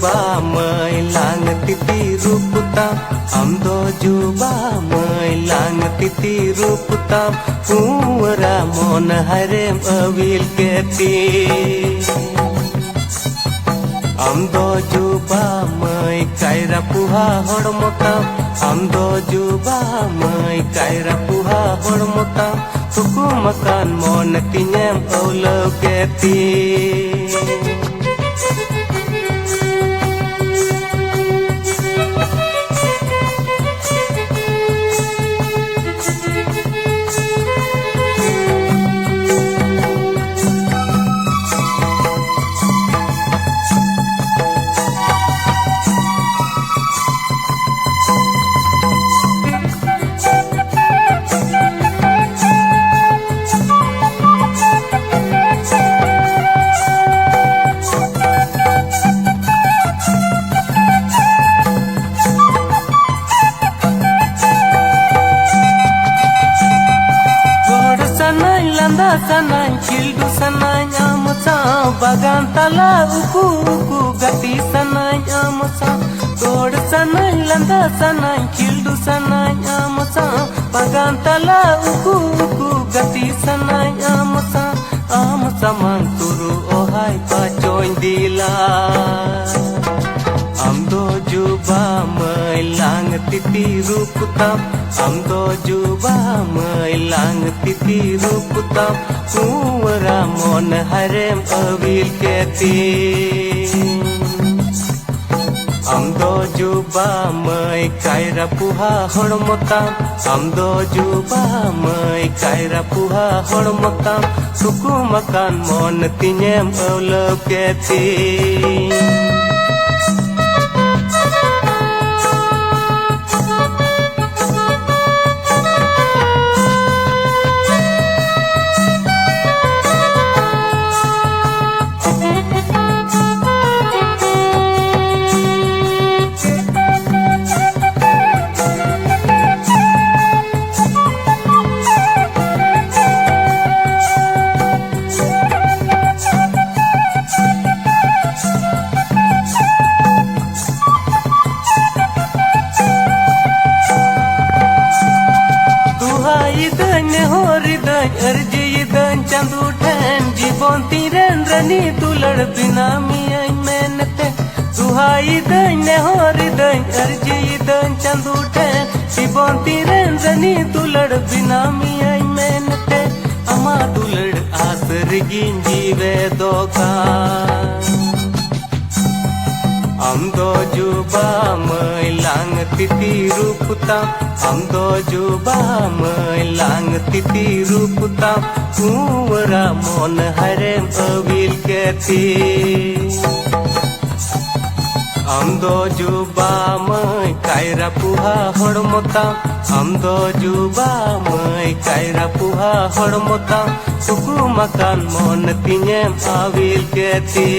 juba mai lang titi ruputa amdo juba mai lang titi ruputa puara mon harem awil keti amdo juba mai kaira puha hormota amdo juba mai kaira puha hormota tuku makan mon tinyam awlo keti sanai kildu sanai amusa bagan tala uku uku gati sanai amusa god sanai landa sanai kildu sanai amusa bagan tala uku uku gati sanai amusa amusa manturu ohai pacoin dila amdo juba mai lang titi ruputa amdo juba mai lang titi ruputa puara mon harem awil keti amdo juba mai kaira puha hormota amdo juba mai kaira puha hormota suku makan mon tinyem awlo keti Chandu ठैन जीवन तीरन runny तुलड़ बिना मियाई मेहनते सुहाई दन होरी दन अर्जी दन चंदू ठैन जीवन तीरन runny तुलड़ बिना मियाई मेहनते अमा तुलड़ आसर गिन जीवे दोका amdo juba mai lang titi ruputa amdo juba mai lang titi ruputa puara mon harem awil keti amdo juba mai kaira puha hormota amdo juba mai kaira puha hormota suku makan mon tinyem awil keti